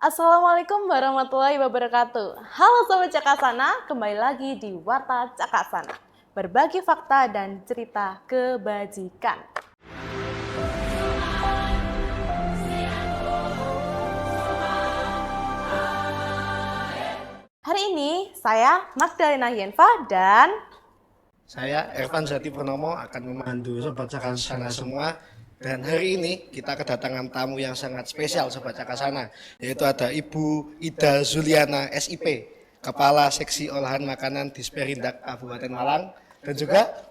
Assalamualaikum warahmatullahi wabarakatuh. Halo Sobat Cakasana, kembali lagi di Warta Cakasana. Berbagi fakta dan cerita kebajikan. Hari ini saya Magdalena Yenfa dan Saya Ervan Zati Purnomo akan memandu Sobat Cakasana semua. Dan hari ini kita kedatangan tamu yang sangat spesial Sobat Cakasana, yaitu ada Ibu Ida Zuliana SIP, Kepala Seksi Olahan Makanan Disperindak Kabupaten Malang, dan juga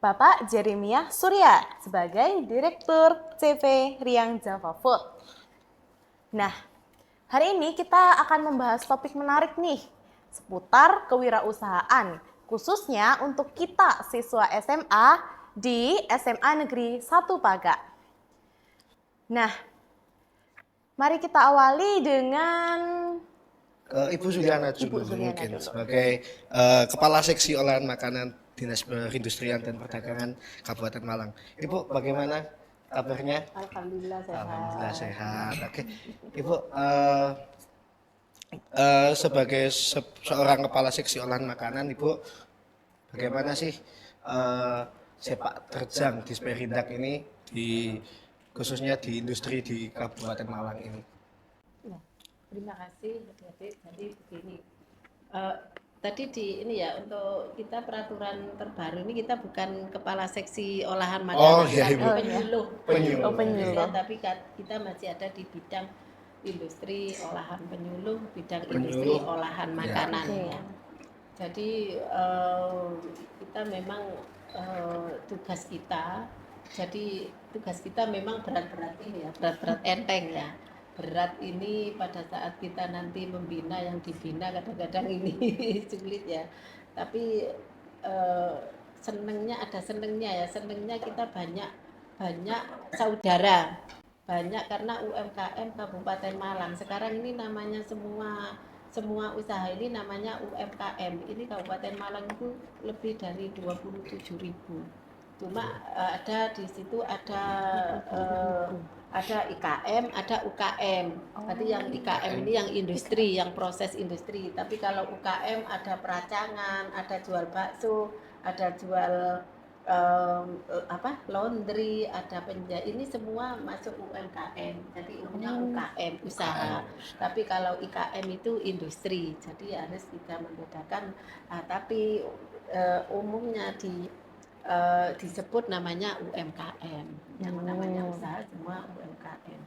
Bapak Jeremiah Surya sebagai Direktur CV Riang Java Food. Nah, hari ini kita akan membahas topik menarik nih, seputar kewirausahaan, khususnya untuk kita siswa SMA di SMA Negeri 1 Paga. Nah, mari kita awali dengan Ibu Zuliana dulu mungkin dulu. sebagai Kepala Seksi Olahan Makanan Dinas Perindustrian dan Perdagangan Kabupaten Malang. Ibu bagaimana kabarnya? Alhamdulillah sehat. Alhamdulillah sehat. Oke, Ibu sebagai seorang kepala seksi olahan makanan, Ibu bagaimana sih sepak terjang Disperindak ini khususnya di industri di Kabupaten Malang ini? Ya, terima kasih adik-adik. Jadi begini, tadi ini ya untuk kita peraturan terbaru ini kita bukan kepala seksi olahan makanan, iya, Ibu. penyuluh. Penyuluh. Tapi kita masih ada di bidang industri olahan penyuluh, bidang industri Penyuluh. olahan Ya. makanan. Oke. Ya. Jadi kita memang tugas kita. Jadi tugas kita memang berat-berat ini ya, berat-berat enteng ya. Berat ini pada saat kita nanti membina, yang dibina kadang-kadang ini sulit ya. Tapi senengnya ya, senengnya kita banyak saudara, banyak karena UMKM Kabupaten Malang. Sekarang ini namanya semua usaha ini namanya UMKM. Ini Kabupaten Malang itu lebih dari 27.000. Cuma ada di situ ada IKM, ada UKM. Berarti yang IKM ini yang industri, yang proses industri. Tapi kalau UKM ada peracangan, ada jual bakso, ada jual laundry, ada penjahit. Ini semua masuk UMKM. Jadi umumnya UKM usaha. Tapi kalau IKM itu industri. Jadi harus kita membedakan. Tapi umumnya disebut namanya UMKM, yang namanya usaha semua UMKM.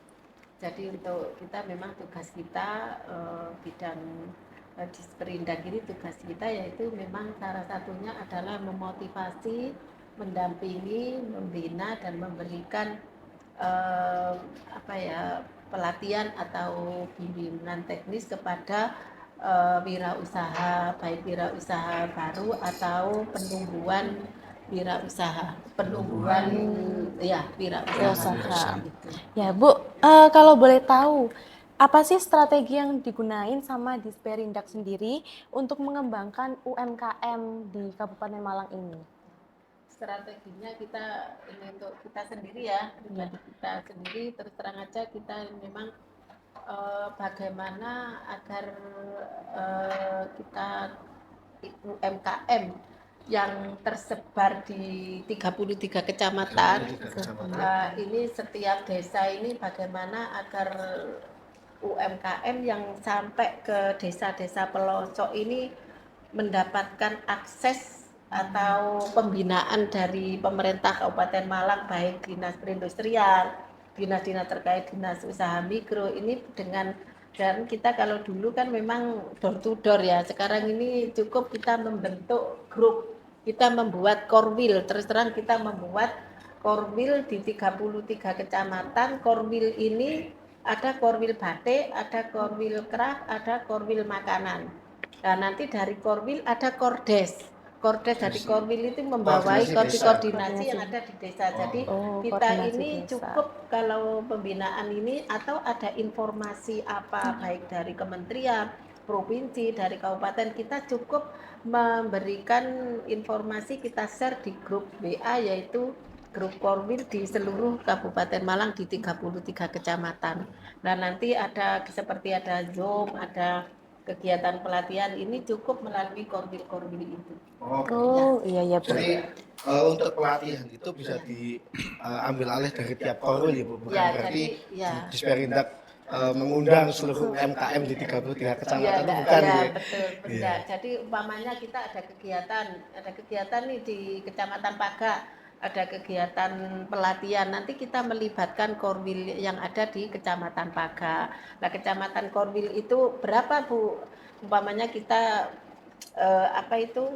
Jadi untuk kita memang tugas kita bidang Disperindak ini, tugas kita yaitu memang salah satunya adalah memotivasi, mendampingi, membina dan memberikan pelatihan atau bimbingan teknis kepada wirausaha, baik wirausaha baru atau penumbuhan wirausaha. Wirausaha. Ya Bu, kalau boleh tahu, apa sih strategi yang digunain sama Disperindak sendiri untuk mengembangkan UMKM di Kabupaten Malang ini? Strateginya kita ini untuk kita sendiri ya, pribadi kita sendiri, terus terang aja kita memang bagaimana agar kita UMKM yang tersebar di 33 kecamatan, ini setiap desa ini bagaimana agar UMKM yang sampai ke desa-desa pelosok ini mendapatkan akses atau pembinaan dari pemerintah Kabupaten Malang, baik dinas perindustrian, dinas-dinas terkait, dinas usaha mikro ini dan kita kalau dulu kan memang door to door ya, sekarang ini cukup kita membentuk grup, kita membuat korwil, terus terang kita membuat korwil di 33 kecamatan. Korwil ini ada korwil batik, ada korwil kerak, ada korwil makanan. Nah nanti dari korwil ada kordes dari korwil itu membawai koordinasi yang ada di desa. Jadi kita ini cukup kalau pembinaan ini atau ada informasi apa baik dari kementerian, provinsi, dari kabupaten, kita cukup memberikan informasi, kita share di grup WA yaitu grup Korwil di seluruh Kabupaten Malang di 33 kecamatan. Nah, nanti ada seperti ada Zoom, ada kegiatan pelatihan ini cukup melalui Korwil itu. Oh, iya ya, Bu. Jadi untuk pelatihan itu bisa diambil alih dari tiap korwil Ibu, bukan Ya, berarti jadi ya. Disperindak mengundang seluruh UMKM di 33 kecamatan itu Ya, bukan ya, ya. betul, Iya. benda. Jadi umpamanya kita ada kegiatan nih di Kecamatan Paga, ada kegiatan pelatihan. Nanti kita melibatkan Korwil yang ada di Kecamatan Paga. Nah, Kecamatan Korwil itu berapa, Bu? Umpamanya kita apa itu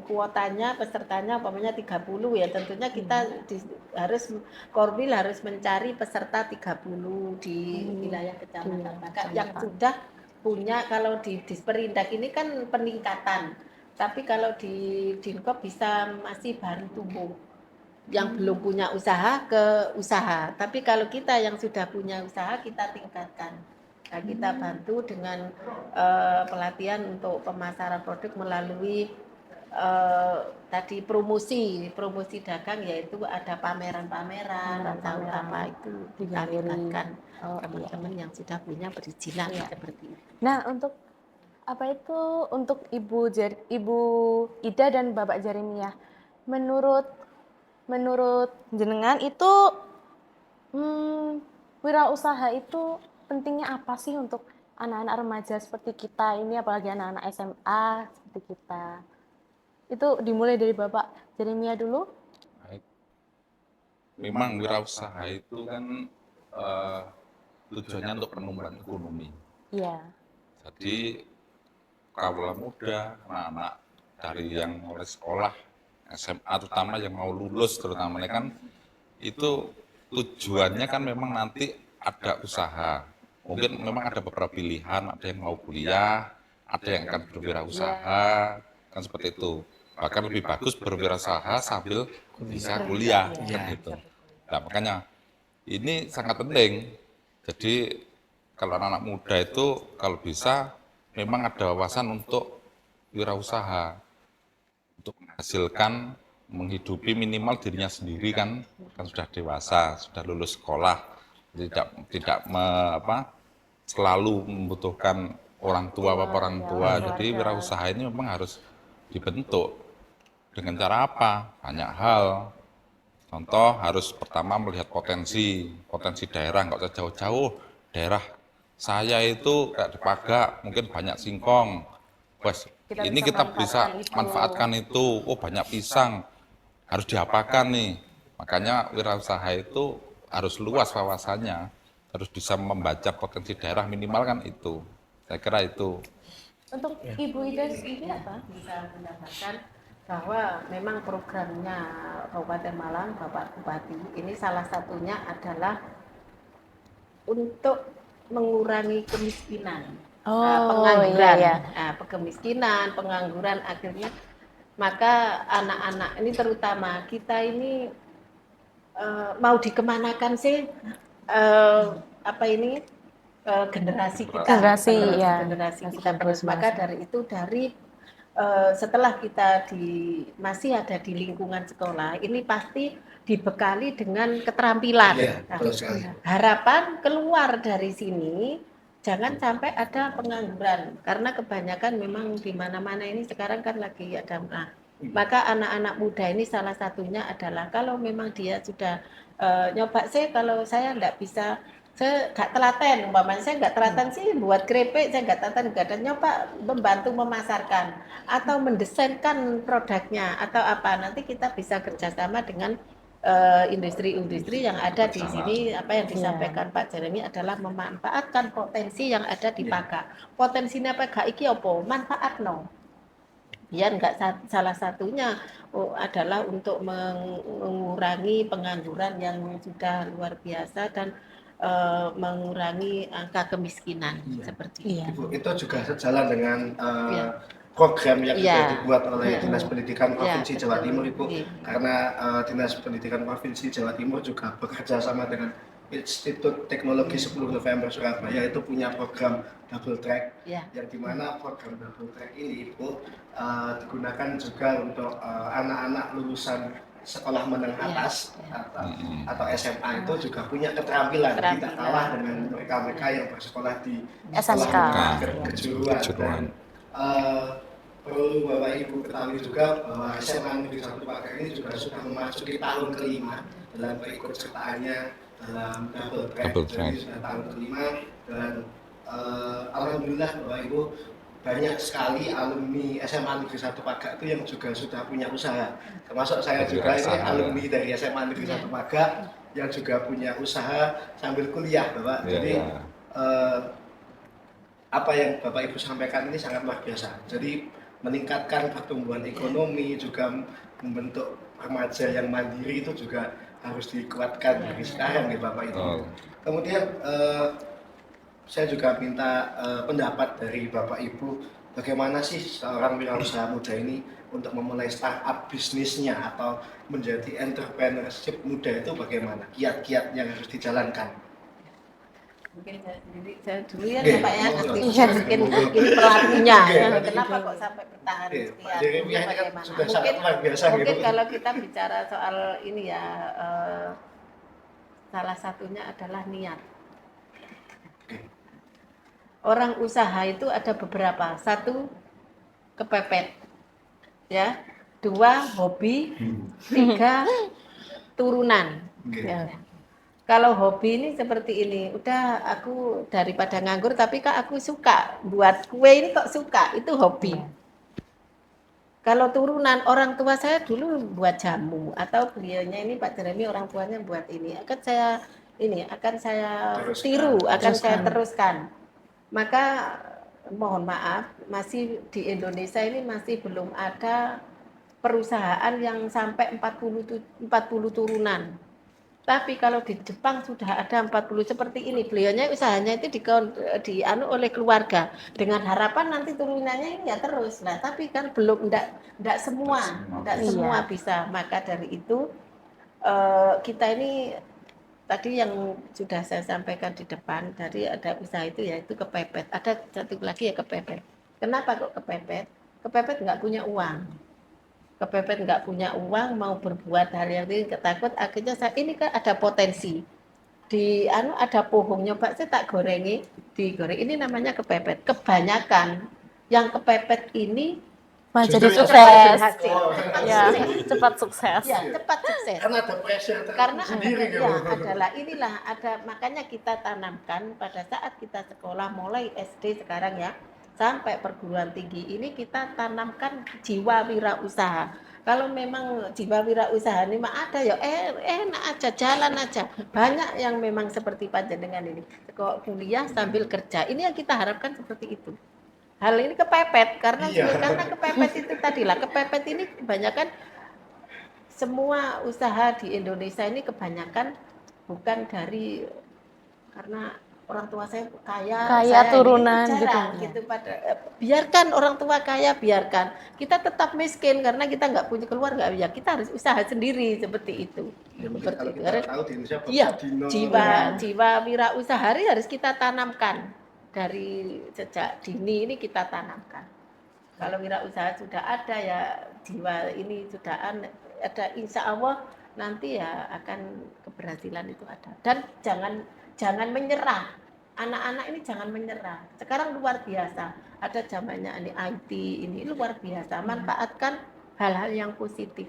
kuotanya pesertanya umpamanya 30 ya, tentunya kita Korwil harus mencari peserta 30 di wilayah Kecamatan Paga yang sudah punya. Kalau di Disperindak ini kan peningkatan, tapi kalau di Dinkop bisa masih baru tumbuh, yang belum punya usaha ke usaha. Tapi kalau kita yang sudah punya usaha kita tingkatkan. Nah, kita bantu dengan pelatihan untuk pemasaran produk melalui tadi promosi dagang, yaitu ada pameran-pameran atau apa itu kita libatkan teman-teman yang sudah punya perizinan seperti itu. Nah, untuk apa itu untuk Ibu Ida dan Bapak Jeremia, menurut jenengan itu wirausaha itu pentingnya apa sih untuk anak-anak remaja seperti kita ini, apalagi anak-anak SMA seperti kita? Itu dimulai dari Bapak Jeremia dulu. Baik. Memang wirausaha itu kan tujuannya untuk penumbuhan ekonomi. Iya. Jadi kaula muda, anak-anak dari yang mulai sekolah, SMA terutama yang mau lulus terutama kan itu tujuannya kan memang nanti ada usaha. Mungkin memang ada beberapa pilihan, ada yang mau kuliah, ada yang akan berwirausaha, kan seperti itu. Bahkan lebih bagus berwirausaha sambil bisa kuliah, kan gitu. Nah, makanya ini sangat penting. Jadi kalau anak-anak muda itu kalau bisa memang ada wawasan untuk wirausaha, untuk menghasilkan, menghidupi minimal dirinya sendiri kan sudah dewasa, sudah lulus sekolah, tidak selalu membutuhkan orang tua orang tua. Jadi wirausaha ini memang harus dibentuk dengan cara apa? Banyak hal. Contoh harus pertama melihat potensi daerah, nggak usah jauh-jauh. Daerah saya itu kayak di Paga mungkin banyak singkong. Wes, ini kita bisa manfaatkan itu. Oh, banyak pisang, harus diapakan nih. Makanya wirausaha itu harus luas wawasannya, harus bisa membaca potensi daerah minimal kan itu. Saya kira itu. Untuk Ibu Ida sendiri apa? Bisa mendapatkan bahwa memang programnya Kabupaten Malang, Bapak Bupati, ini salah satunya adalah untuk mengurangi kemiskinan, pengangguran, kemiskinan, pengangguran akhirnya. Maka anak-anak ini terutama kita ini mau dikemanakan sih generasi kita, generasi kita terus. Maka dari itu setelah kita masih ada di lingkungan sekolah, ini pasti dibekali dengan keterampilan. Harapan keluar dari sini jangan sampai ada pengangguran, karena kebanyakan memang di mana-mana ini sekarang kan lagi ada. Maka anak-anak muda ini salah satunya adalah kalau memang dia sudah nyoba sih, kalau saya nggak bisa, saya nggak telaten, umpamanya saya nggak telaten sih buat keripik, saya nggak telaten, nggak ada, nyoba membantu memasarkan atau mendesainkan produknya atau apa, nanti kita bisa kerjasama dengan industri-industri yang ada di sini. Apa yang disampaikan Pak Jeremy adalah memanfaatkan potensi yang ada di Paga. Potensinya Paga iki apa? Manfaatno. Biar nggak, salah satunya adalah untuk mengurangi pengangguran yang sudah luar biasa dan mengurangi angka kemiskinan seperti itu. Itu juga sejalan dengan program yang sudah dibuat oleh Dinas Pendidikan Provinsi Jawa Timur, Ibu. Karena Dinas Pendidikan Provinsi Jawa Timur juga bekerja sama dengan Institut Teknologi 10 November Surabaya, itu punya program double track, yang dimana program double track ini Ibu digunakan juga untuk anak-anak lulusan sekolah menengah atas atau SMA itu juga punya keterampilan, tidak kalah dengan mereka-mereka yang bersekolah di SMK. sekolah kejuruan. Kejuruan. Perlu Bapak Ibu ketahui juga bahwa SMA Negeri 1 Pagar ini juga sudah memasuki tahun ke-5 dalam keikutsertaannya dalam double track. Jadi sudah tahun ke-5 dan alhamdulillah Bapak Ibu banyak sekali alumni SMA Negeri 1 Pagar itu yang juga sudah punya usaha. Termasuk saya juga ini alumni dari SMA Negeri 1 Pagar yang juga punya usaha sambil kuliah, Bapak. Jadi apa yang Bapak Ibu sampaikan ini sangat luar biasa. Jadi meningkatkan pertumbuhan ekonomi, juga membentuk remaja yang mandiri itu juga harus dikuatkan dari sekarang ya Bapak Ibu. Kemudian saya juga minta pendapat dari Bapak Ibu, bagaimana sih seorang wirausaha muda ini untuk memulai startup bisnisnya atau menjadi entrepreneurship muda itu bagaimana? Kiat-kiat yang harus dijalankan. Mungkin saya dulu ya Pak ya, nanti mungkin ini pelakunya kenapa kok sampai bertahan sekian bagaimana. Mungkin kalau kita bicara soal ini ya, salah satunya adalah niat. Orang usaha itu ada beberapa, satu kepepet, ya, dua hobi, tiga turunan. Ya. Kalau hobi ini seperti ini, udah aku daripada nganggur, tapi kak aku suka buat kue ini kok suka, itu hobi. Kalau turunan, orang tua saya dulu buat jamu, atau beliaunya ini Pak Jeremy orang tuanya buat ini, akan saya tiru, akan saya teruskan. Maka mohon maaf, masih di Indonesia ini masih belum ada perusahaan yang sampai 40 turunan. Tapi kalau di Jepang sudah ada 40 seperti ini. Beliaunya usahanya itu dianu oleh keluarga dengan harapan nanti turunannya ini ya terus. Nah, tapi kan belum enggak semua bisa. Maka dari itu kita ini tadi yang sudah saya sampaikan di depan, dari ada usaha itu yaitu kepepet. Ada satu lagi ya kepepet. Kenapa kok kepepet? Kepepet nggak punya uang. Kepepet nggak punya uang, mau berbuat hal yang ini ketakut, akhirnya saya ini kan ada potensi ada pohong, nyoba saya tak gorengi, digoreng, ini namanya kepepet. Kebanyakan yang kepepet ini jadi sukses, cepat sukses. Ya, cepat sukses. Karena ada pressure sendiri. Inilah ada, makanya kita tanamkan pada saat kita sekolah mulai SD sekarang ya, sampai perguruan tinggi ini kita tanamkan jiwa wirausaha. Kalau memang jiwa wirausaha ini mah ada ya enak aja, jalan aja. Banyak yang memang seperti panjenengan ini, kuliah sambil kerja. Ini yang kita harapkan seperti itu. Hal ini kepepet karena kepepet itu tadilah, kepepet ini kebanyakan semua usaha di Indonesia ini kebanyakan bukan dari karena orang tua saya kaya turunan gitu pada biarkan orang tua kaya, biarkan kita tetap miskin karena kita nggak punya keluarga, ya kita harus usaha sendiri seperti itu. Seperti itu. Tahu di Indonesia jiwa wirausaha harus kita tanamkan dari sejak dini, ini kita tanamkan. Kalau wirausaha sudah ada ya jiwa ini sudah ada, insya Allah nanti ya akan keberhasilan itu ada. Dan jangan menyerah. Anak-anak ini jangan menyerah. Sekarang luar biasa. Ada zamannya ini IT, ini luar biasa. Manfaatkan hal-hal yang positif.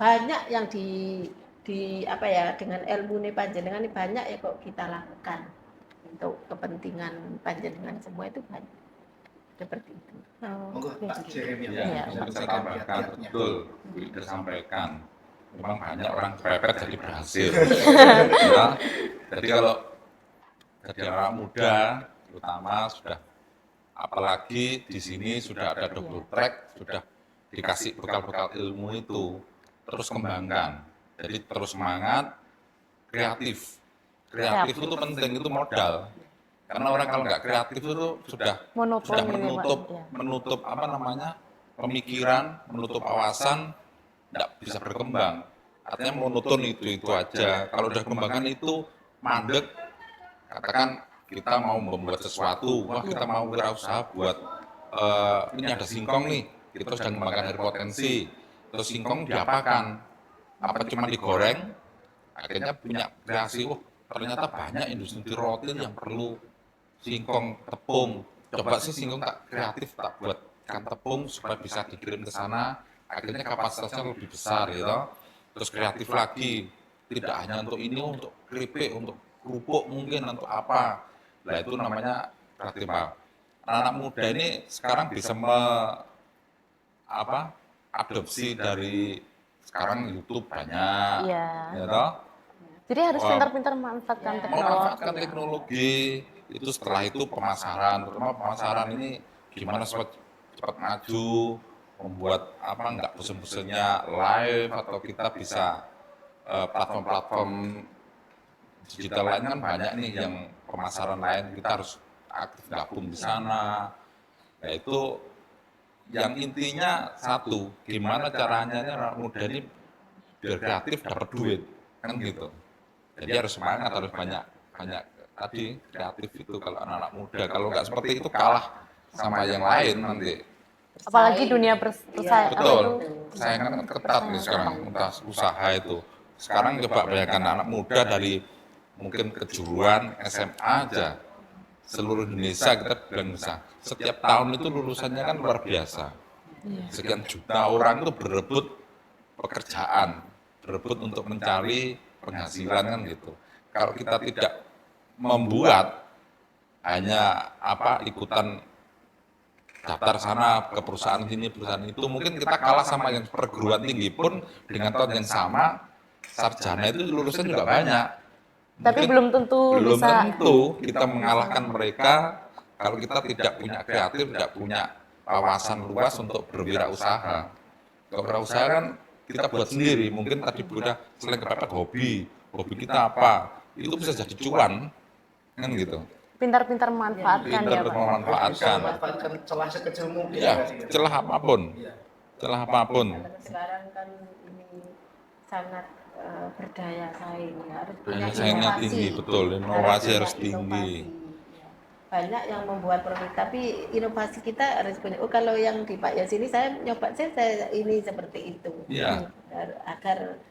Banyak yang dengan ilmu nih panjenengan ini banyak ya kok kita lakukan untuk kepentingan panjenengan semua itu banyak. Seperti itu. Monggo Pak Jeremy. Saya tambahkan betul, sudah sampaikan. Memang banyak orang kepepet jadi berhasil. Jadi kalau jadi anak muda, terutama sudah, apalagi di sini sudah ada double track, sudah dikasih bekal-bekal ilmu itu, terus kembangkan. Jadi terus semangat, kreatif. Kreatif itu penting, itu modal. Karena orang kalau nggak kreatif itu sudah menutup pemikiran, menutup wawasan, nggak bisa berkembang. Artinya monoton itu aja. Kalau udah kembangkan itu mandek. Katakan kita mau membuat sesuatu, wah kita mau wirausaha buat ini ada singkong nih, kita sedang mengembangkan dari potensi, terus singkong diapakan? apa cuma digoreng, akhirnya punya kreasi, oh ternyata banyak industri roti yang perlu singkong, tepung. Coba sih singkong tak kreatif, tak buatkan tepung supaya bisa dikirim ke sana, akhirnya kapasitasnya lebih besar gitu. Terus kreatif lagi, tidak hanya untuk ini, untuk keripik, untuk kerupuk mungkin, untuk apa. Nah itu namanya kreatif. Anak-anak muda ini sekarang bisa adopsi dari sekarang YouTube banyak, Iya. ya toh? Jadi harus Wah, pintar-pintar memanfaatkan teknologi. memanfaatkan teknologi itu setelah itu pemasaran, terutama pemasaran ini gimana cepat cepat maju, membuat apa nggak bosan-bosannya live atau kita bisa platform-platform digital lain kan banyak nih yang pemasaran lain kita harus aktif gabung di sana. Nah itu yang intinya satu, gimana caranya anak muda ini biar kreatif dapat duit kan gitu. Jadi harus semangat, harus banyak banyak tadi kreatif itu kalau anak-anak muda. Kalau nggak seperti itu kalah sama yang lain nanti. Apalagi dunia Iya, Betul, itu persaingan kan ketat nih sekarang entah usaha itu. Sekarang coba bayangkan anak muda dari mungkin kejuruan SMA aja seluruh Indonesia kita bilang bisa. Setiap tahun itu lulusannya kan luar biasa. Sekian juta orang itu berebut pekerjaan, berebut untuk mencari penghasilan kan gitu. Kalau kita tidak membuat hanya ikutan daftar sana ke perusahaan ini perusahaan itu, mungkin kita kalah sama yang perguruan tinggi pun dengan tahun yang sama sarjana itu lulusan juga banyak. tapi Mungkin belum tentu belum bisa. tentu kita mengalahkan mereka kalau kita tidak punya kreatif, tidak punya wawasan luas untuk berwirausaha. Kalau berwirausaha kan kita buat sendiri, mungkin tadi udah selain kepepet hobi kita apa, itu bisa jadi cuan, kan gitu. Pintar-pintar memanfaatkan Pintar ya Pak. memanfaatkan, Memanfaatkan celah sekecil mungkin. ya Mas. celah apapun, celah apapun. Kalau sekarang kan ini sangat berdaya saing, ya. Harus punya Daya saingnya inovasi. tinggi, betul. Inovasi harus punya tinggi. inovasi, ya. Banyak yang membuat produk, tapi inovasi kita harus punya. Oh, kalau yang di Pak Yas ini saya nyoba saya ini seperti itu. Iya. Agar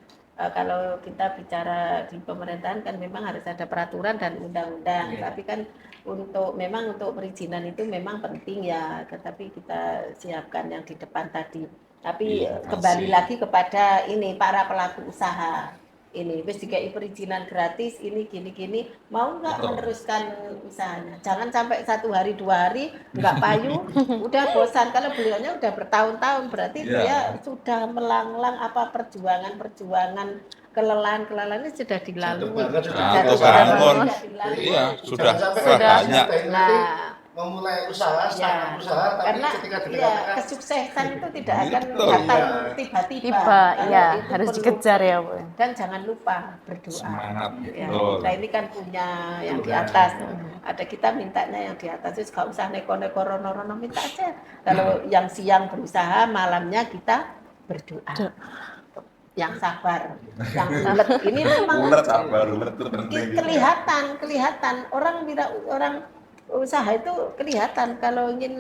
kalau kita bicara di pemerintahan kan memang harus ada peraturan dan undang-undang, tapi kan memang untuk perizinan itu memang penting ya, tetapi kita siapkan yang di depan tadi. Tapi Inovasi. kembali lagi kepada ini para pelaku usaha. Ini wis dikai perizinan gratis, ini gini-gini, mau nggak Betul. meneruskan usahanya? Jangan sampai 1 hari 2 hari nggak payu, udah bosan. Kalau beliaunya udah bertahun-tahun, berarti Iya. dia sudah melanglang apa perjuangan kelelahan ini sudah dilalui. Jatuh Sudah bangun. dilalui. Iya, sudah Jangan sampai banyak. Nah, memulai usaha, start usaha, tapi karena ketika ya, dikatakan kesuksesan itu tidak akan Betul. datang Iya. tiba-tiba. Tiba, Kalau ya itu harus perlu- dikejar ya Bu. Dan jangan lupa berdoa. Semangat, Ya, betul. kita ini kan punya yang di atas. Ada kita mintanya yang di atas, terus gak usah neko-neko rono-rono, minta aja. Kalau yang siang berusaha, malamnya kita berdoa. Yang sabar, yang ulet. Ini memang Ulet sabar, ulet itu penting. kelihatan orang usaha itu kelihatan, kalau ingin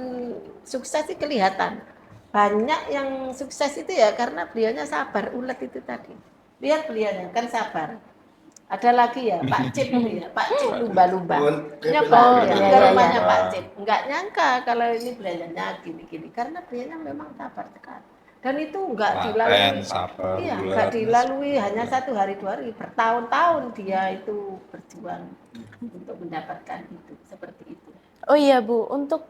sukses itu kelihatan. Banyak yang sukses itu ya karena beliaunya sabar, ulet itu tadi. Lihat beliaunya kan sabar. Ada lagi ya Pak Cip itu ya, Pak Cip lumba-lumba. Nyoba ya, iya, ke iya, rumahnya iya. Pak Cip. Enggak nyangka kalau ini beliaunya gini-gini karena beliaunya memang sabar sekali. Dan itu enggak dilalui. Laten, sabar, Iya, bulat. enggak dilalui hanya 1 hari 2 hari, bertahun-tahun dia itu berjuang untuk mendapatkan itu seperti itu. Oh iya Bu, untuk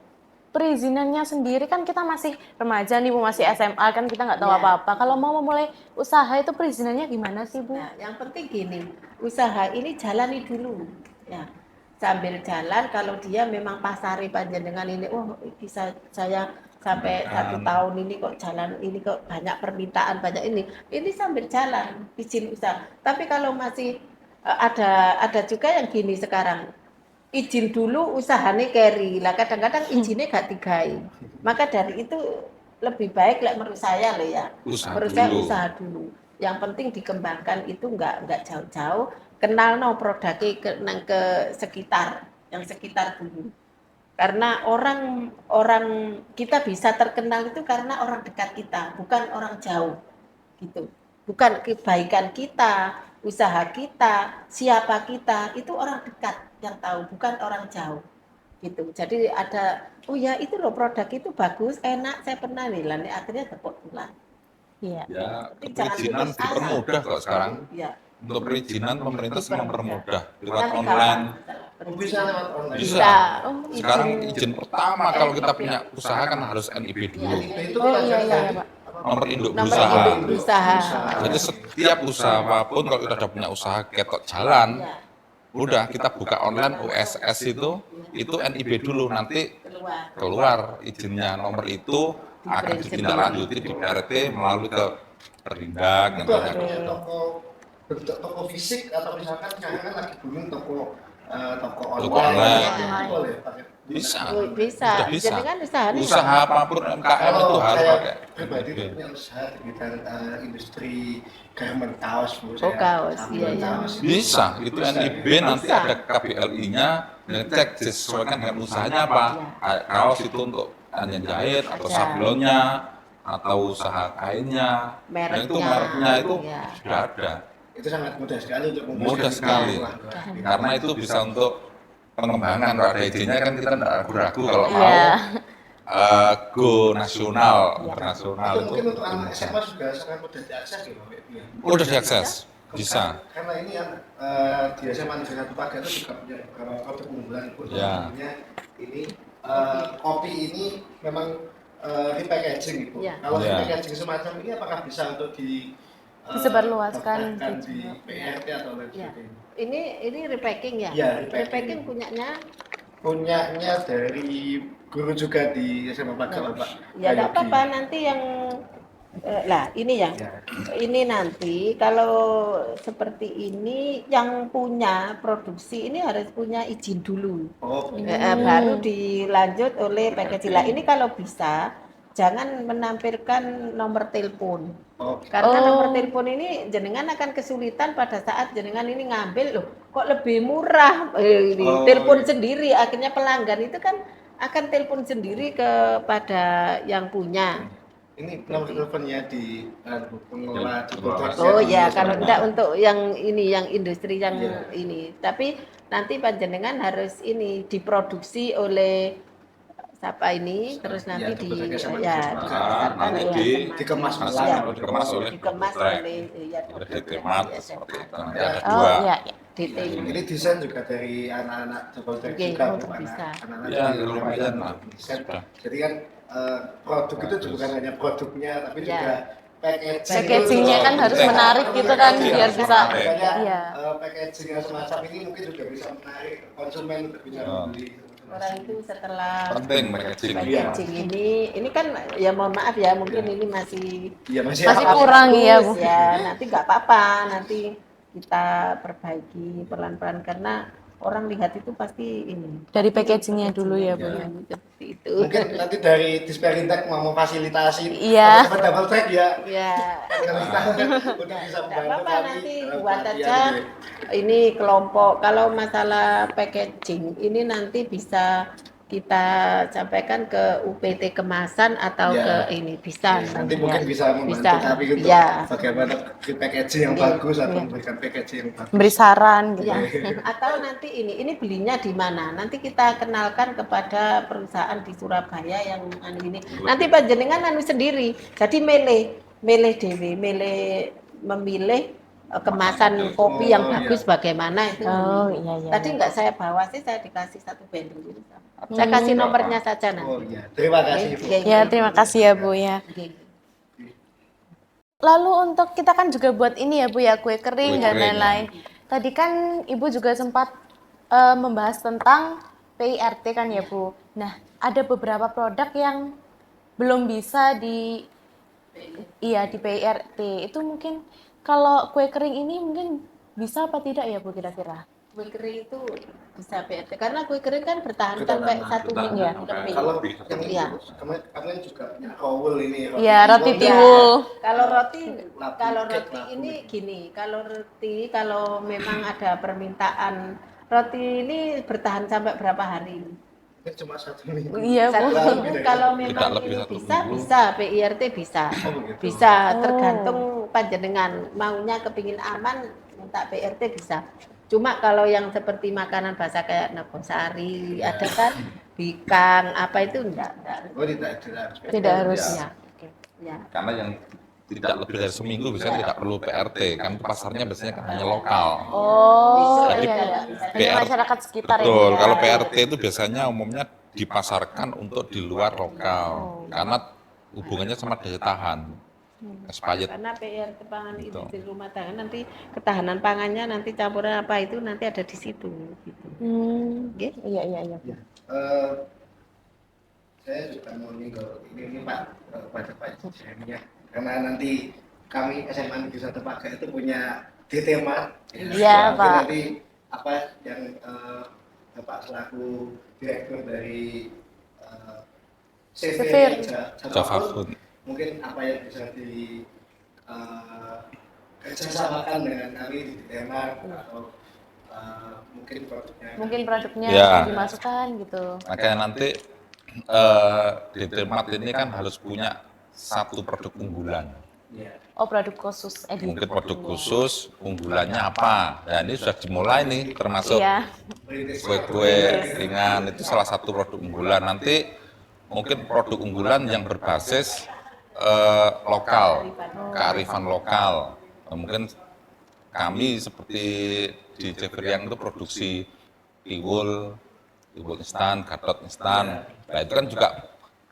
perizinannya sendiri kan kita masih remaja nih Bu, masih SMA kan kita nggak tahu Iya. apa-apa. Kalau mau memulai usaha itu perizinannya gimana sih Bu? Nah, yang penting gini, usaha ini jalani dulu, ya. Sambil jalan, kalau dia memang pasari panjenengan ini, oh bisa saya sampai 1 tahun ini kok jalan ini kok banyak permintaan banyak ini sambil jalan izin usaha. Tapi kalau masih ada juga yang gini sekarang, izin dulu usahanya carry lah, kadang-kadang izinnya gak digai. Maka dari itu lebih baik menurut saya loh ya, menurut saya dulu. usaha dulu. Yang penting dikembangkan itu nggak jauh-jauh, kenal produknya ke sekitar, yang sekitar dulu. Karena orang kita bisa terkenal itu karena orang dekat kita, bukan orang jauh gitu. bukan kebaikan kita, usaha kita, siapa kita, itu orang dekat yang tahu, bukan orang jauh gitu. Jadi ada, oh ya itu loh produk itu bagus, enak, saya pernah nih, akhirnya dapat pulang. Iya. Ya, Tapi jangan perizinan putus asa. dipermudah kok sekarang. Ya. Untuk perizinan pemerintah semua mempermudah lewat Nanti online. Bisa lewat online. Bisa. Oh, Sekarang izin pertama kalau kita punya usaha kan harus NIB dulu. Itu Oh iya iya pelajaran Pak. Nomor induk nomor berusaha. induk berusaha. Jadi setiap usaha apapun kalau kita sudah punya usaha ketok jalan, Ya, udah kita buka online USS itu NIB dulu, nanti keluar. keluar izinnya. Nomor itu akan ditindaklanjuti di PRT melalui ke Perindak itu gitu. ada punya toko bentuk toko fisik atau misalkan sekarang kan lagi booming toko Toko online. online. Itu boleh pakai. Bisa. Oh, bisa. Sudah bisa. Jadi kan usaha ini Usaha apapun UMKM itu Kalau harus saya pakai pribadi NIB. punya usaha di bidang industri garment kaos Bu. Oh, kaos, Sambil iya, iya. kaos. Bisa, itu NIB nanti Bisa. ada KBLI-nya, ngecek disesuaikan dengan usahanya apa. Kaos itu untuk hanya jahit atau Ada. sablonnya atau usaha kainnya, dan itu Mereknya. mereknya itu Iya. sudah ada. Itu sangat mudah sekali untuk Mudah sekali. Karena itu bisa untuk pengembangan. Kalau ada izinnya kan kita tidak ragu-ragu kalau mau Iya. go nasional, internasional Itu itu mungkin untuk anak bisa. SMA juga sangat mudah diakses ya Pak. Ya. Udah diakses, bisa. Karena ini yang di SMA Negeri 1 Paga itu juga punya beberapa produk unggulan Bu. Ya. Namanya ini kopi ini memang repackaging Ibu. Ya. Kalau Ya. repackaging semacam ini apakah bisa untuk Disebarluaskan daftarkan di di PRT atau lain Ya. sebagainya? Ini repacking ya? Ya, repacking. Repacking punyanya Punyanya dari guru juga di SMA Paga Bapak. ya tidak Yogi. apa-apa nanti yang lah ini ya. Ya. Ini nanti kalau seperti ini yang punya produksi ini harus punya izin dulu. Oh, Baru dilanjut oleh packaging. Lah ini kalau bisa jangan menampilkan nomor telepon. oh, Karena Oh. nomor telepon ini jenengan akan kesulitan pada saat jenengan ini ngambil loh, kok lebih murah ini Oh, telepon iya. sendiri. Akhirnya pelanggan itu kan akan telepon sendiri kepada yang punya. ini nomor teleponnya di pengelola di Pengelola. Polres Oh di ya, SMA. kalau enggak untuk yang ini, yang industri yang Iya. ini. Tapi nanti panjenengan harus ini diproduksi oleh siapa ini, terus nanti Iya, di tentu saja sama ya Mas. dibesarkan Nanti ya, dikemas sama- ulang. ya, Dikemas oleh dikemas Trek. oleh ya Oleh DTMAT ya, seperti SMA. itu. Nanti ada Oh dua. iya. Iya. DT. Ini desain juga dari anak-anak Polres Oke, juga oh, Bu, bisa. anak-anak Ya, di lumayan lah. desain. Sudah. Jadi kan produk itu bukan hanya produknya tapi Ya. juga packaging. Packagingnya kan harus Penting. menarik gitu kan, Packaging biar harus bisa- menarik. Makanya, iya. packaging yang semacam ini mungkin juga bisa menarik konsumen untuk bisa Oh. membeli. Orang itu setelah Penting packaging. packaging ini kan ya mohon maaf ya mungkin ini masih Iya masih Masih apa- kurang ya, bagus Bu. ya, nanti nggak apa-apa, nanti kita perbaiki pelan-pelan karena orang lihat itu pasti ini Dari packagingnya dulu ya Bu. Ya. seperti itu. Mungkin nanti dari Disperintek mau memfasilitasi Iya. teman-teman double track ya. Ya, Kalau kita udah bisa nggak membantu apa-apa kami nanti dalam buat pelatihan aja ini. ini kelompok. Kalau masalah packaging ini nanti bisa kita sampaikan ke UPT Kemasan atau Ya. ke ini bisa. Nanti ya. mungkin bisa membantu Bisa. kami untuk Ya. bagaimana packaging yang Iya. bagus atau Iya. memberikan packaging yang bagus. Beri saran gitu. Ya, atau nanti ini belinya di mana? Nanti kita kenalkan kepada perusahaan di Surabaya yang anu ini. Nanti panjenengan anu sendiri. Jadi milih dewe, memilih kemasan kopi yang Oh, iya. bagus bagaimana itu. Oh iya iya. Tadi enggak saya bawa sih, saya dikasih satu bendel gitu. Saya kasih nomornya saja Oh nanti. iya, terima kasih Bu. Oke, Ya, terima kasih ya Bu ya. oke. Lalu untuk kita kan juga buat ini ya Bu ya, kue kering Kue dan kering, lain-lain. Tadi kan Ibu juga sempat membahas tentang PIRT kan ya Bu. Nah, ada beberapa produk yang belum bisa di PIRT. Itu mungkin kalau kue kering ini mungkin bisa apa tidak ya Bu kira-kira? Kue kering itu bisa PRT karena kue kering kan bertahan Bertahan sampai lama, 1 bertahan minggu sampai lebih. Kalau Lebih. yang Iya. kami juga punya Kowul ini. Iya, roti tiwul. tiwul. Kalau roti, Labu, kalau cake roti labu. ini gini, kalau memang ada permintaan roti ini bertahan sampai berapa hari? Ini cuma 1 minggu. Iya Bu. Satu minggu kalau Tidak memang lebih ini 1 bisa, minggu. bisa PIRT bisa, Oh, begitu. bisa Oh. tergantung panjenengan maunya kepingin aman minta PRT bisa. Cuma kalau yang seperti makanan basah kayak nogosari, ada kan bikang, apa itu enggak. Oh tidak jelas. Tidak harus. Ya. Ya. Karena yang tidak lebih dari seminggu biasanya tidak perlu PRT, kan pasarnya biasanya kan hanya lokal. Oh, Jadi, iya, iya. Hanya PR masyarakat sekitar betul, ini ya. kalau PRT itu biasanya umumnya dipasarkan untuk di luar lokal, karena hubungannya sama daya tahan, expired. Karena PRT pangan Gitu. industri rumah tangga nanti ketahanan pangannya nanti campuran apa itu nanti ada di situ gitu. Oke? Iya, iya, iya. Eh, saya juga mau nyinggung ini Pak pada Pak Jeremy ya, karena nanti kami SMA Negeri 1 Paga itu punya tema. Iya, Mungkin Pak. nanti apa yang Bapak selaku direktur dari CV Sefir. Java Food. mungkin apa yang bisa di kerjasamakan dengan kami di Denmark atau mungkin produknya. Mungkin produknya Ya. bisa dimasukkan gitu. Makanya nanti di Termat ini kan harus punya satu produk unggulan. Oh, produk khusus edit. Mungkin produk khusus unggulannya apa? Nah ini sudah dimulai nih, termasuk Iya. kue-kue ringan itu salah satu produk unggulan. Nanti mungkin produk unggulan yang berbasis lokal, kearifan lokal. Mungkin kami seperti di Cevriang itu produksi tiwul instan, gatot instan. Nah itu kan juga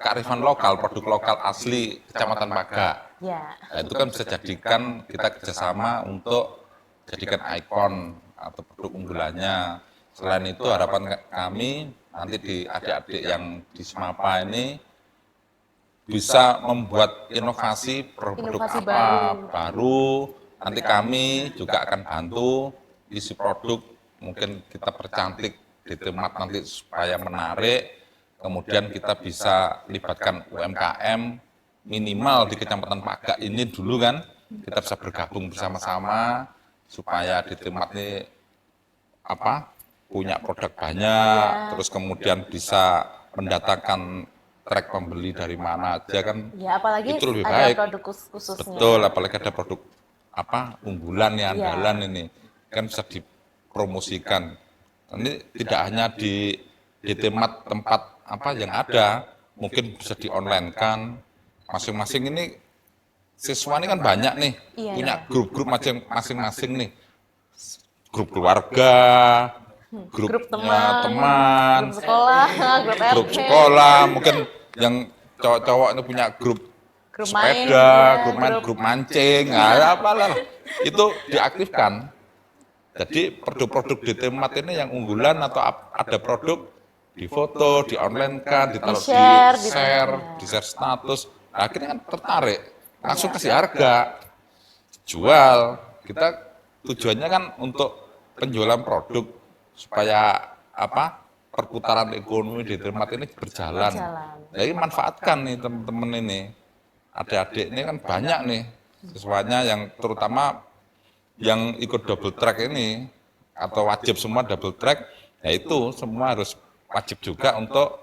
kearifan lokal, produk lokal asli Kecamatan Paga. Ya. Nah, itu kan bisa jadikan kita kerjasama untuk jadikan ikon atau produk unggulannya. Selain itu harapan kami nanti di adik-adik yang di Semapa ini bisa membuat inovasi produk Inovasi apa baru. Nanti kami juga akan bantu isi produk, mungkin kita percantik di Termat nanti supaya menarik. Kemudian kita bisa libatkan UMKM minimal di Kecamatan Paga ini dulu kan, kita bisa bergabung bersama-sama supaya di Termat ini apa punya produk banyak, terus kemudian bisa mendatangkan trek pembeli dari mana aja kan, Ya, apalagi itu lebih ada baik. produk khususnya. Betul, apalagi ada produk apa unggulan ya, Iya. andalan ini kan bisa dipromosikan. Ini tidak hanya di tempat apa yang ada, mungkin bisa di online kan. Masing-masing ini siswa ini kan banyak nih, Iya, punya iya. grup-grup masing-masing nih, grup keluarga, Grup grupnya teman, grup sekolah, grup grup RT, sekolah, mungkin yang cowok-cowok itu punya grup grup main, sepeda, ya, grup main, grup mancing, nah, apalah itu diaktifkan. Jadi produk-produk di Termat ini yang unggulan atau ada produk di foto, di online kan, ditaruh Di-share, di share status, nah, akhirnya kan tertarik, langsung kasih harga, jual. Kita tujuannya kan untuk penjualan produk supaya apa perputaran ekonomi di Termat ini berjalan. Jadi manfaatkan nih teman-teman ini, adik-adik ini kan banyak nih siswanya yang terutama yang ikut double track ini atau wajib semua double track, ya itu semua harus wajib juga untuk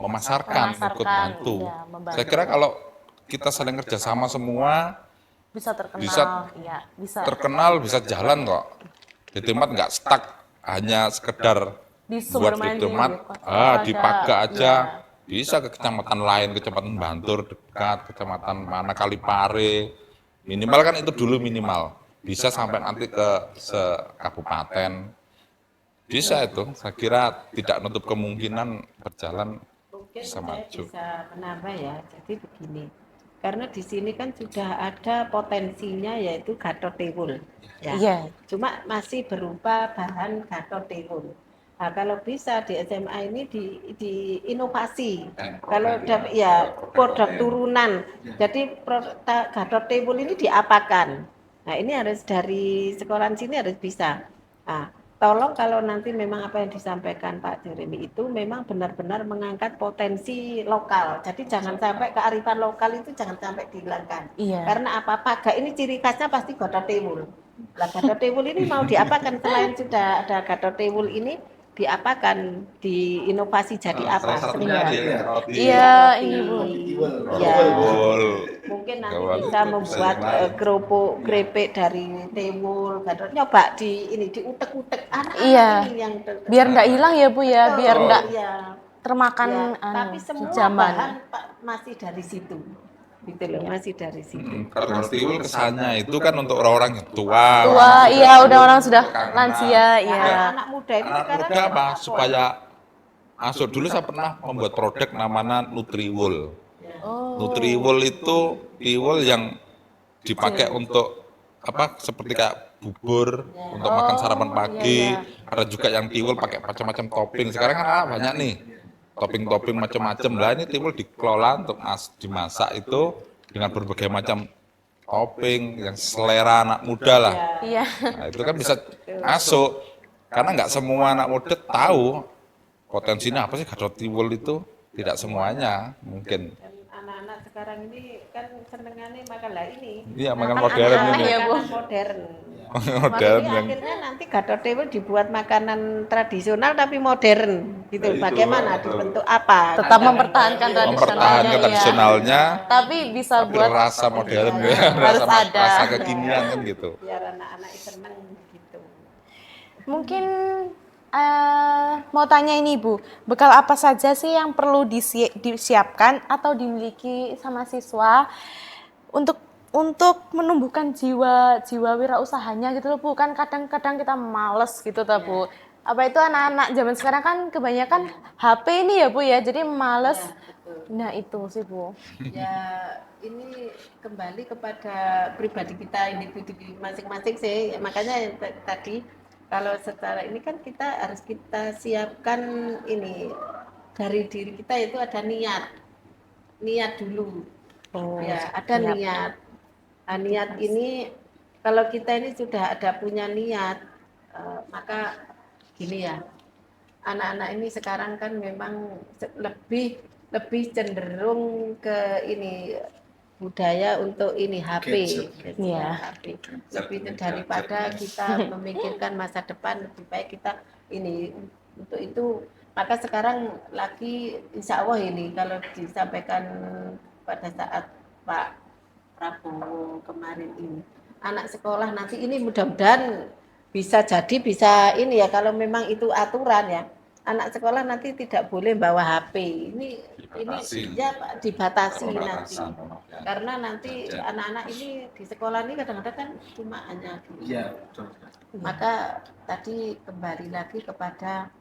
memasarkan, ikut bantu. ya, membantu. Saya kira kalau kita saling kerjasama semua bisa terkenal, bisa ya, bisa terkenal, bisa jalan kok. Di Termat nggak stuck hanya sekedar di buat Sumber di Termat, Mandi, di Paga aja, ya. bisa ke kecamatan lain, kecamatan Bantur dekat, kecamatan mana Kalipare, minimal kan itu dulu minimal, bisa sampai nanti ke kabupaten, bisa itu. Saya kira tidak nutup kemungkinan berjalan Mungkin bisa saya maju. bisa menambah ya. Jadi begini, karena di sini kan sudah ada potensinya yaitu Gatot Tiwul. Ya. Iya. Cuma masih berupa bahan Gatot Tiwul. Nah, kalau bisa di SMA ini di inovasi. Kalau ya produk turunan. Jadi Gatot Tiwul ini diapakan? Nah, ini harus dari sekolah sini harus bisa. Nah, tolong kalau nanti memang apa yang disampaikan Pak Jeremy itu memang benar-benar mengangkat potensi lokal. Jadi jangan sampai kearifan lokal itu jangan sampai dihilangkan. Iya. Karena apa? Paga ini ciri khasnya pasti Gatot Tiwul. Lah Gatot Tiwul ini mau diapakan selain sudah ada Gatot Tiwul ini diapakan, diinovasi jadi apa? Salah satunya Sehingga- nih, roti Iya, roti. ini Bu. Ya. tiwul. Mungkin nanti Gawat, bisa itu membuat yang lain. kerupuk krepek dari tiwul, kan nyoba diutek-utek anak Iya. ini yang Biar nggak hilang ya Bu ya, biar Betul, nggak iya. termakan Ya, tapi semua zaman. bahan Pak masih dari situ, gitu loh, masih dari situ. Kalau tiwul kesannya itu kan untuk orang-orang yang tua. Tua, orang iya udah orang sudah kangenan. lansia, Nah, iya. anak muda itu Anak sekarang muda apa? apa? Supaya masuk dulu saya pernah membuat produk namanya Nutriwool. Oh. Nutriwool itu tiwul yang dipakai untuk apa? Seperti kayak bubur untuk makan sarapan pagi. iya. Ada juga yang tiwul pakai macam-macam topping. Sekarang kan banyak nih topping-topping macam-macam. Lah ini tiwul dikelola untuk dimasak itu dengan berbagai macam topping yang selera anak muda lah. Iya. Nah, itu kan bisa masuk karena nggak semua anak muda tahu potensinya apa sih gadot tiwul itu, tidak semuanya mungkin. Dan anak-anak sekarang ini kan senengannya makan lah ini. Iya, makan Makan modern anak-anak ini. Ya, Bu. makanan modern. Modern Jadi yang akhirnya nanti Gatot Dewa dibuat makanan tradisional tapi modern gitu. Nah, itu, Bagaimana betul. dibentuk apa? Tetap Kan- mempertahankan tradisionalnya. mempertahankan iya. tradisionalnya, Tapi bisa tapi buat rasa modern Iya, ya, harus ada. rasa kekinian kan gitu. biar anak-anak seneng gitu. mungkin mau tanya ini Bu, bekal apa saja sih yang perlu disiapkan atau dimiliki sama siswa untuk menumbuhkan jiwa wirausahanya gitu loh Bu. Kan kadang-kadang kita males gitu ta Bu. Apa itu anak-anak zaman sekarang kan kebanyakan HP ini ya Bu ya, jadi males. Ya, betul. Nah itu sih Bu. Ya ini kembali kepada pribadi kita, individu masing-masing sih. Makanya yang tadi kalau secara ini kan kita harus kita siapkan ini dari diri kita itu ada niat dulu. Oh, Ya ada siap. niat. Nah, niat ini kalau kita ini sudah ada punya niat, maka gini ya, anak-anak ini sekarang kan memang lebih cenderung ke ini budaya untuk ini HP, Gadget. Iya. HP. Lebih daripada kita memikirkan masa depan, lebih baik kita ini untuk itu. Maka sekarang lagi insya Allah ini kalau disampaikan pada saat Pak Prabowo kemarin ini, anak sekolah nanti ini mudah-mudahan bisa ini ya kalau memang itu aturan ya, anak sekolah nanti tidak boleh bawa HP ini Dibatasi. ya Pak, dibatasi nanti Pembatasan pemakaian. karena nanti anak-anak ini di sekolah ini kadang-kadang kan cuma hanya Iya, betul. maka tadi kembali lagi kepada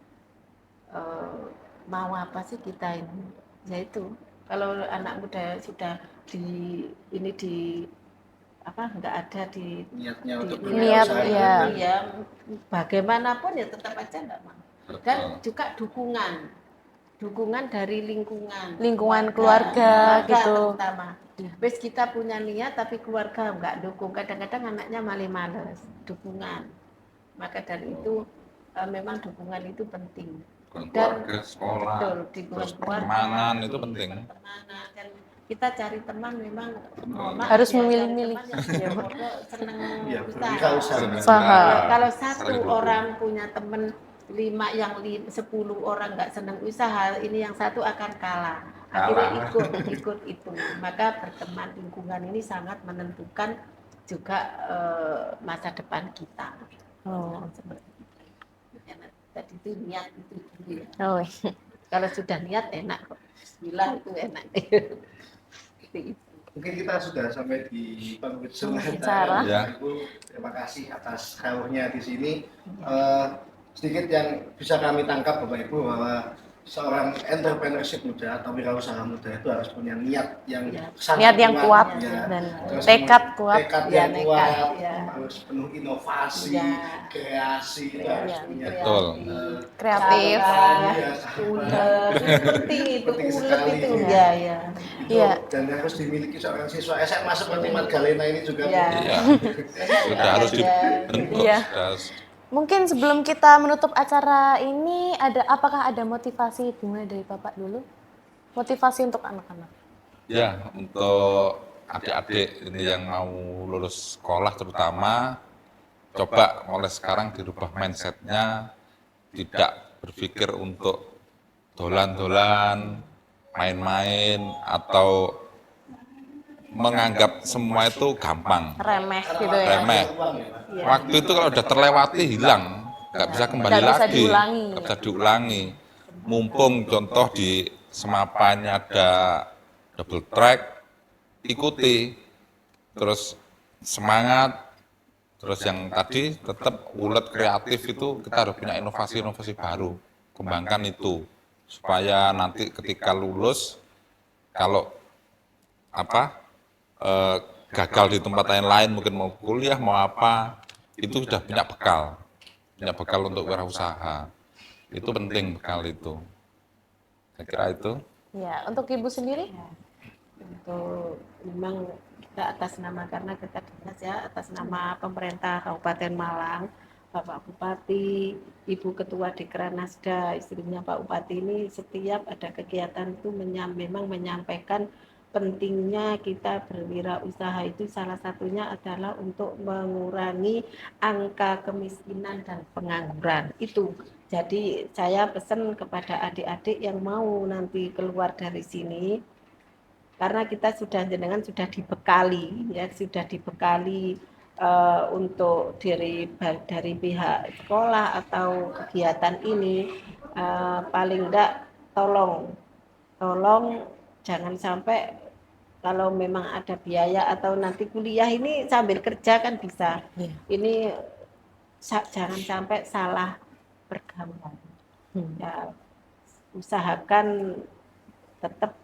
mau apa sih kita ini, yaitu kalau anak muda sudah nggak ada di Niatnya untuk Niat, berwirausaha. iya. ya bagaimanapun ya tetap aja enggak mau. Dan juga dukungan dari lingkungan keluarga gitu. terutama. Wes kita punya niat tapi keluarga enggak dukung, kadang-kadang anaknya malah males dukungan. Maka dari itu memang dukungan itu penting. Keluarga, sekolah, Betul, di terus keluarga, pertemanan itu penting. pertemanan. Dan kita cari teman memang mohon maaf Harus ya, memilih-milih. cari teman yang semoga seneng Iya, usaha. berwirausaha. Usaha. Kalau satu Saling dukung. orang punya teman 10 orang nggak seneng usaha, ini yang satu akan kalah. Akhirnya ikut itu. Maka berteman lingkungan ini sangat menentukan juga masa depan kita. Oh. Seperti itu. Ya, tadi itu niat itu dulu ya. Oh. Kalau sudah niat enak kok. Bismillah itu enak. Seperti itu. Mungkin kita sudah sampai di penghujung Acara. Ya. Ibu, terima kasih atas rawuhnya di sini. Sedikit yang bisa kami tangkap Bapak Ibu bahwa seorang entrepreneurship muda atau wirausaha muda itu harus punya niat yang Ya. sangat Niat yang kuat ya. dan Terus tekad kuat. tekad Ya, yang nekat, kuat, ya. harus penuh inovasi, Ya. kreasi, itu harus Ya, punya Betul. Kreatif. Sabar, ya, ulet, penting itu Penting ulet sekali. itu ya ya. itu, Iya. dan harus dimiliki seorang siswa SMA seperti Magdalena ini juga Ya. Bu. Iya, sudah harus dibentuk. Iya. sudah harus- Mungkin sebelum kita menutup acara ini apakah ada motivasi dimulai dari Bapak dulu? Motivasi untuk anak-anak. Ya, untuk adik-adik ini yang mau lulus sekolah terutama, coba mulai sekarang dirubah mindsetnya, tidak berpikir untuk dolan-dolan, main-main, atau menganggap semua itu gampang, Remeh gitu ya. remeh. Waktu itu kalau udah terlewati hilang, nggak bisa kembali Nggak bisa lagi, diulangi. nggak bisa diulangi. Mumpung contoh di Semapan ada double track, ikuti, terus semangat, terus yang tadi tetap ulet kreatif itu kita harus punya inovasi-inovasi baru, kembangkan itu supaya nanti ketika lulus kalau apa gagal di tempat lain mungkin mau kuliah mau apa itu sudah punya bekal untuk wirausaha. Itu penting bekal itu. Saya kira itu. Ya, untuk Ibu sendiri? Untuk memang kita atas nama, karena kita dinas ya, atas nama pemerintah Kabupaten Malang, Bapak Bupati, Ibu Ketua Dekranasda, istrinya Pak Bupati ini setiap ada kegiatan itu memang menyampaikan pentingnya kita berwirausaha, itu salah satunya adalah untuk mengurangi angka kemiskinan dan pengangguran itu. Jadi saya pesan kepada adik-adik yang mau nanti keluar dari sini, karena kita jenengan sudah dibekali ya, sudah dibekali untuk dari pihak sekolah atau kegiatan ini, paling enggak tolong jangan sampai kalau memang ada biaya atau nanti kuliah ini sambil kerja kan bisa. Iya. Ini jangan sampai salah pergaulan. Ya, usahakan tetap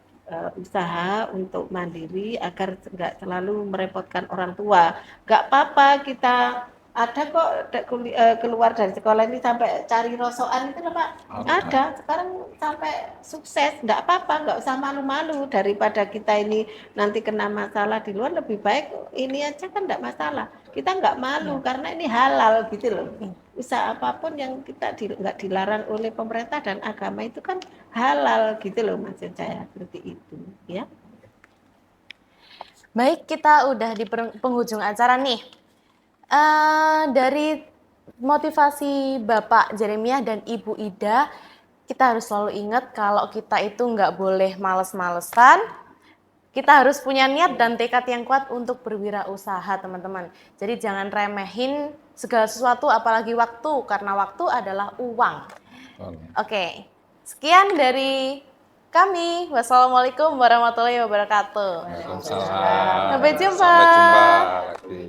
usaha untuk mandiri agar nggak selalu merepotkan orang tua. Nggak apa-apa, kita ada kok keluar dari sekolah ini sampai cari rosokan itu loh Pak. Ada, sekarang sampai sukses. Nggak apa-apa, nggak usah malu-malu. Daripada kita ini nanti kena masalah di luar, lebih baik ini aja kan nggak masalah. Kita nggak malu karena ini halal gitu loh. Usaha apapun yang kita nggak dilarang oleh pemerintah dan agama itu kan halal gitu loh, maksud saya seperti itu ya. Baik, kita udah di penghujung acara nih. Dari motivasi Bapak Jeremiah dan Ibu Ida, kita harus selalu ingat kalau kita itu nggak boleh males-malesan. Kita harus punya niat dan tekad yang kuat untuk berwirausaha, teman-teman. Jadi jangan remehin segala sesuatu, apalagi waktu, karena waktu adalah uang. Oke, sekian dari kami. Wassalamualaikum warahmatullahi wabarakatuh. Waalaikumsalam. Sampai jumpa. Sampai jumpa lagi.